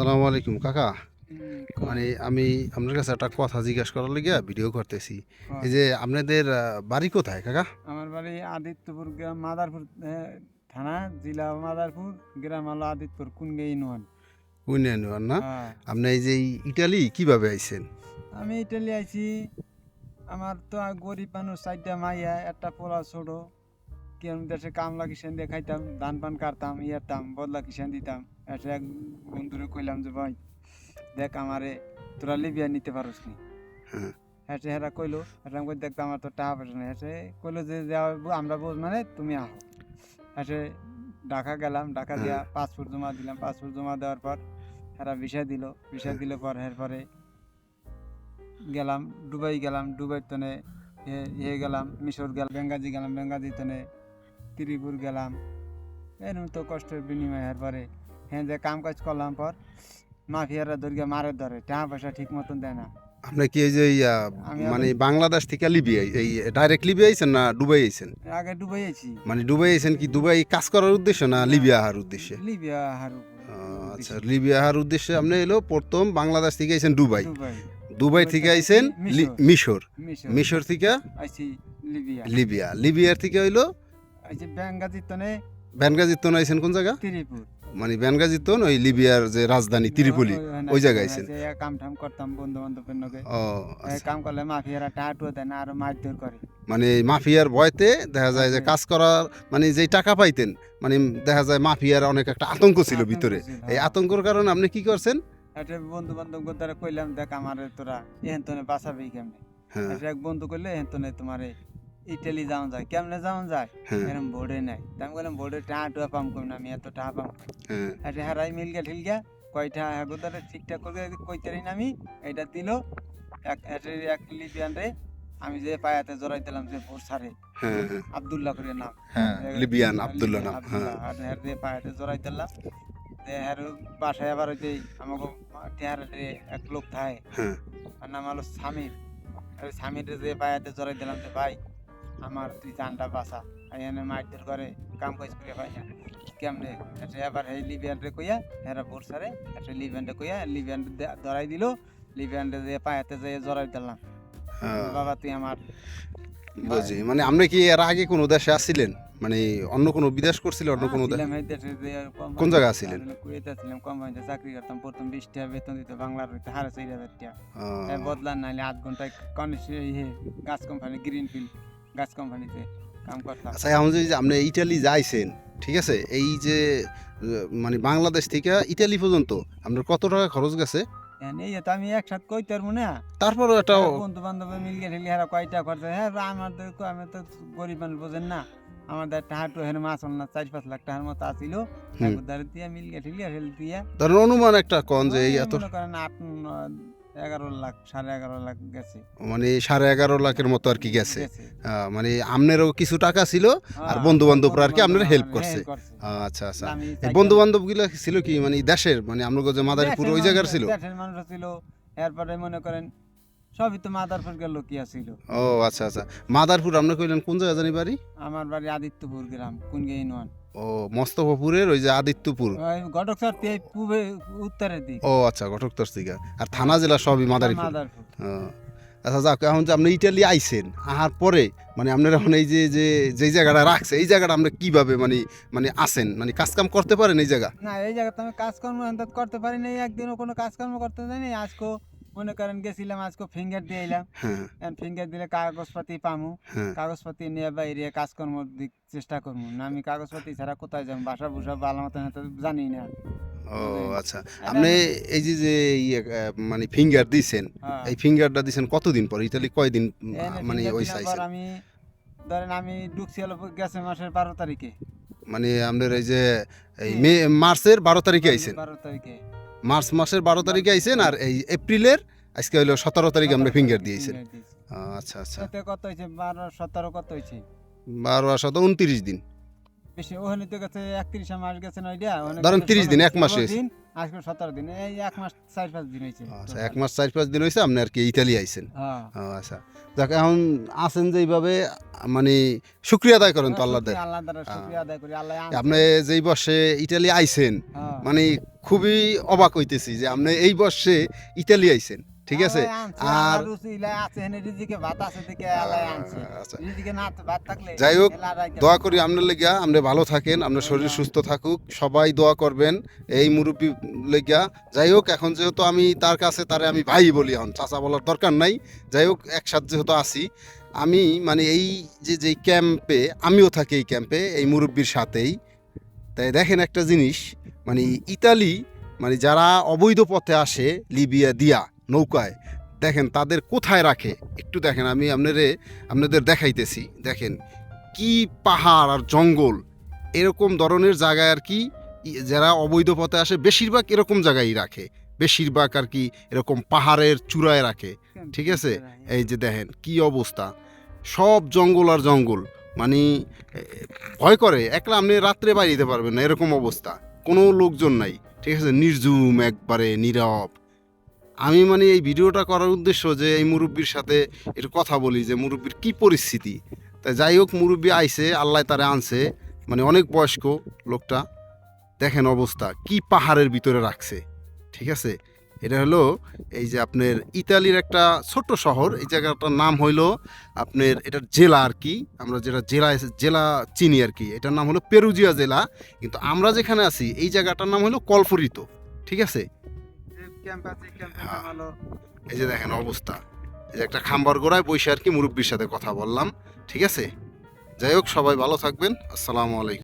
আসসালামু আলাইকুম কাকা। কন মানে আমি আপনার কাছে একটা কথা জিজ্ঞাসা করার লাগিয়া ভিডিও করতেছি। কন। এই যে আপনাদের বাড়ি কোথায় কাকা? আমার বাড়ি আদিত্যপুর গ্রাম মাদারপুর থানা জেলা মাদারপুর গ্রাম হলো আদিত্যপুর কুনগে ইউনিয়ন। উইনিয়ন না? হ্যাঁ, আপনি এই যে ইটালি কিভাবে আইছেন? আমি ইটালি আইছি। আমার তো গরিব মানুষ, চারটা মাইয়া একটা পোলা ছোট। কেন দেশে কামলা কিষান দিয়ে খাইতাম, ধান পান কাটতাম, ইয়ারতাম, বদলা কিষান দিতাম। একটা এক বন্ধুরে কইলাম যে ভাই দেখ আমারে তোরা লিবিয়া নিতে পারোস নি। হ্যাঁ, হ্যাঁ হেরা কইলো, হেরা কই দেখ আমার তো টাকা পয়সা নেই। কইলো যে আমরা বুঝ মানে তুমি আহো। হ্যাঁ ঢাকা গেলাম, ঢাকা হ্যাঁ, দিয়া পাসপোর্ট জমা দিলাম, পাসপোর্ট জমা দেওয়ার পর এরা ভিসা দিল, ভিসা হ্যাঁ, দিলে পর এরপরে গেলাম দুবাই, গেলাম দুবাই তনে গেলাম মিশর, গেলাম বেঙ্গাজি, গেলাম বেঙ্গাজি তনে ত্রিপুর গেলাম। এরকম তো কষ্টের বিনিময় এরপরে হ্যাঁ যে কাম কাজ করলাম পর মাফিয়ারা ধরিয়া মারে ধরে, টাকা পয়সা ঠিক মতন দেয় না। আপনি কি এই যে আমি মানে আবার বাংলাদেশ থেকে লিবিয়া এই ডাইরেক্ট লিবিয়া আইছেন না দুবাই আইছেন? আগে দুবাই আছি। মানে দুবাই আইছেন কি দুবাই কাজ করার উদ্দেশ্যে না লিবিয়া আহার উদ্দেশ্যে? লিবিয়া হারু আচ্ছা, লিবিয়া আহার উদ্দেশ্যে আপনি এলো প্রথম বাংলাদেশ থেকে আইছেন দুবাই। দুবাই, দুবাই থেকে আইছেন মিশর, মিশর। মিশর মিশর থেকে আইছি লিবিয়া, লিবিয়া। লিবিয়ার থেকে হইলো আইছি বেঙ্গাজি তনে বেনগাজিত্তন আইছেন কোন জায়গা? ত্রিপুর। মানে বেনগাজিত্তন ওই লিবিয়ার যে রাজধানী ত্রিপলি ওই জায়গায় আইছেন। কাম টাম করতাম বন্ধু বান্ধবের নগে। ও আচ্ছা। কাম করলে মাফিয়ারা টাকা টুয়া দেয় না, আরো মারধর করে। মানে মাফিয়ার ভয়তে দেখা যায় যে আচ্ছা। কাজ করার মানে যেই টাকা পাইতেন মানে দেখা যায় মাফিয়ার অনেক একটা আতঙ্ক ছিল আতঙ্ক ভিতরে। ছিল, এই হ্যাঁ। আতঙ্কর কারণে আপনি কি করছেন? একটা বন্ধু বান্ধব দ্বারা কইলাম দেখ আমারে তোরা এহেন তনে বাঁচাবি কেমনে। হ্যাঁ, একটা এক বন্ধু কইলে এহেন তনে তোমারে ইটালি যাওয়া যায়, কেমনে যাওয়া যায় হ্যাঁ, এরকম বোর্ডে নাই। তা আমি বললাম বোর্ডে টাকা টুয়া পাম কম না, আমি এত টাকা পাম কই। হ্যাঁ, একটা হারাই মিলগা ঠিলগা কয়টা হাগুদারে ঠিকঠাক করে কইতারি না আমি, এটা দিল এক লিবিয়ান রে আমি যে পায়াতে জড়াই দিলাম যে ভোর সারে হ্যাঁ, হ্যাঁ, আব্দুল্লাহ করে নাম। হ্যাঁ, লিবিয়ান আব্দুল্লাহ নাম। হ্যাঁ, আব্দুল্লাহ আর হের দিয়ে পায়াতে জড়াই দিলাম। হের বাসায় আবার ওই যে আমাকে টেহারে এক লোক থাকে, হ্যাঁ, আর নাম হলো সামির। ওই সামির যে পায়াতে জড়াই দিলাম যে ভাই আমার তুই জানটা বাঁচা, এখানে মারধর করে কাম কাজ করে পাই না কেমনে। এটা আবার এই লিবিয়ান রে কইয়া হেরা ভোর সারে একটা লিবিয়ান রে কইয়া লিবিয়ান ধরাই দিল। লিবিয়ান রে যে পায়াতে যে জড়াই দিলাম, হ্যাঁ, বাবা তুই আমার বুঝি। মানে আপনি কি এর আগে কোনো দেশে আসছিলেন? মানে অন্য কোনো বিদেশ করছিলেন অন্য কোনো দেশ? ছিলাম এই দেশে যে কোন জায়গায় ছিলেন? কুয়েতে ছিলাম, কোম্পানিতে চাকরি করতাম। প্রথম 20 টাকা বেতন দিত, বাংলার হইতে 4,500 টাকা। আহ, বদলান নাইলে 8 ঘন্টায় গাছ কোম্পানি গ্রিনফিল্ড গাছ কোম্পানিতে কাম করতাম। আচ্ছা এখন যে আপনি ইটালি যাইছেন ঠিক আছে এই যে মানে বাংলাদেশ থেকে ইটালি পর্যন্ত আপনার কত টাকা খরচ গেছে? এই তো আমি একসাথে কইতে পারবো না। তারপরও একটা বন্ধু বান্ধব মিলগে ঠেলে হেরা কয়টা খরচা, হ্যাঁ আমাদের আমি তো গরিব মানুষ বোঝেন না। আমাদের টাকা টু হেন মাছ হল না, 4-5 লাখ টাকার মতো আসিল। হুম, একদারে দিয়া মিলগে ঠেলে হেল দিয়া ধরেন অনুমান একটা কন যে এই এত মনে করেন 11 লাখ 11.5 লাখ গেছে। মানে 11.5 লাখের মতো আর কি গেছে। গেছে। মানে আপনারও কিছু টাকা ছিল আর হ্যাঁ, বন্ধু বান্ধবরা আর কি আপনার বন্ধু-বান্ধব হেল্প আমার করছে। help করছে। আচ্ছা আচ্ছা। আমি এই চাইতাম- বন্ধু বান্ধব গুলা ছিল কি মানে দেশের মানে আমরা যে মাদারীপুর দেশের ওই জায়গার মানুষ- ছিল? দেশের মানুষ ছিল। এরপরে মনে করেন সবই তো মাদারপুর গেল কি ছিল। ও আচ্ছা আচ্ছা। মাদারপুর আপনি কইলেন কোন জায়গা জানি বাড়ি? আমার বাড়ি আদিত্যপুর গ্রাম কুনগে ইউনিয়ন। ও মোস্তফাপুরের ওই যে আদিত্যপুর। ঘটকসর পূবে উত্তরের দিক। ও আচ্ছা ঘটকতর থেকে। আর থানা জেলা সবই মাদারীপুর। মাদারপুর। ও, আচ্ছা যাক এখন যে আপনি ইটালি আইছেন আহার পরে মানে আপনারা এখন এই যে যে যেই জায়গাটা রাখছে এই জায়গাটা আমরা কিভাবে মানে মানে আসেন মানে কাজ কাম করতে পারেন এই জায়গা? না এই জায়গাতে আমি কাজকর্ম এত করতে পারি নাই, একদিনও কোনো কাজকর্ম করতে জানি। আজকে মনে করেন গেছিলাম, আজকে ফিঙ্গার দিয়ে এলাম। হ্যাঁ, ফিঙ্গার দিলে কাগজপাতি পামু, হ্যাঁ। কাগজপাতি নিয়ে বাইরে কাজকর্ম দিক চেষ্টা করবো না। আমি কাগজপাতি ছাড়া কোথায় যাবো, বাসা বুসা ভালো মতন হয়তো জানি না। ও আচ্ছা। আপনি এই যে যে ইয়ে, মানে ফিঙ্গার দিছেন হ্যাঁ। এই ফিঙ্গারটা দিছেন কতদিন পর ইতালি কয়দিন মানে finger ওই দেওয়ার পর চাইছেন? আমি ধরেন আমি ঢুকছি হলো গেছে মাসের 12 তারিখে। মানে আপনার এই যে এই মে মার্চের 12 তারিখে আইছেন? 12 তারিখে মার্চ মাসের 12 তারিখে আইছেন আর এই এপ্রিলের আজকে হইলো 17 তারিখে আমরা ফিঙ্গার দিয়েছেন। finger দিয়েছি। আচ্ছা আচ্ছা। এতে কত হয়েছে 12, 17 কত হয়েছে? 12 আর 17 29 দিন। বেশি ওখানে তো গেছে 31 মাস গেছে না ওইটা ওখানে ধরেন গেছে 30 দিন, 1 মাস 16 হয়েছে। দিন, আজকে 17 দিন, এই 1 মাস 4-5 দিন হয়েছে। আচ্ছা 1 মাস 4-5 দিন হয়েছে আপনি আর কি ইতালি আইছেন। হ্যাঁ ও আচ্ছা, যাক এখন আছেন যেইভাবে মানে শুক্রিয়া আদায় করেন তো আল্লাহদের। আল্লাহ দ্বারা শুকরিয়া আদায় করি, আল্লাহ আনছে। আপনি যেই বর্ষে ইটালি আইছেন হ্যাঁ। মানে খুবই অবাক হইতেছি যে আপনি এই বর্ষে ইটালি আইছেন, ঠিক আছে। আল্লাহ আনছে, আর আল্লাহর রুচিলা আছে, হেনে রিজিকে ভাত আছে দেখে আল্লাহ আনছে। আচ্ছা, রিজিকে না ভাত থাকলে যাই হোক, এলা রাইখা দোয়া করি আপনার লেগিয়া, আপনি ভালো থাকেন, আপনার শরীর সুস্থ থাকুক, সবাই দোয়া করবেন এই মুরব্বী লেগিয়া। যাই হোক, এখন যেহেতু আমি তার কাছে তারে আমি ভাই বলি, এখন চাচা বলার দরকার নাই। যাই হোক, একসাথে যেহেতু আছি আমি, মানে এই যে ক্যাম্পে আমিও থাকি, এই ক্যাম্পে এই মুরব্বীর সাথেই। তাই দেখেন একটা জিনিস, মানে ইতালি মানে যারা অবৈধ পথে আসে লিবিয়া দিয়া নৌকায়, দেখেন তাদের কোথায় রাখে একটু দেখেন, আমি আপনাদের দেখাইতেছি। দেখেন কি পাহাড় আর জঙ্গল, এরকম ধরনের জায়গায় আর কি যারা অবৈধ পথে আসে বেশিরভাগ এরকম জায়গায় রাখে, বেশিরভাগ আর কি এরকম পাহাড়ের চূড়ায় রাখে, ঠিক আছে। এই যে দেখেন কি অবস্থা, সব জঙ্গল আর জঙ্গল, মানে ভয় করে, একলা আপনি রাত্রে বাইরে যেতে পারবেন না, এরকম অবস্থা, কোনো লোকজন নাই, ঠিক আছে, নির্জুম একবারে নীরব। আমি মানে এই ভিডিওটা করার উদ্দেশ্য যে এই মুরব্বির সাথে একটু কথা বলি যে মুরব্বির কি পরিস্থিতি। তাই যাই হোক, মুরব্বি আইছে, আল্লাহ তারে আনছে, মানে অনেক বয়স্ক লোকটা। দেখেন অবস্থা, কি পাহাড়ের ভিতরে রাখছে, ঠিক আছে। এটা হলো এই যে আপনার ইতালির একটা ছোট্ট শহর, এই জায়গাটার নাম হইলো আপনার, এটার জেলা আর কি, আমরা যেটা জেলা চিনি আর কি, এটার নাম হলো পেরুজিয়া জেলা। কিন্তু আমরা যেখানে আছি এই জায়গাটার নাম হলো কলফরিতো, ঠিক আছে। ক্যাম্প আছে, ক্যাম্পের নাম হলো এই যে দেখেন অবস্থা, এই যে একটা খাম্বার গোড়ায় বসে আর কি মুরব্বির সাথে কথা বললাম, ঠিক আছে। যাই হোক, সবাই ভালো থাকবেন, আসসালামু আলাইকুম।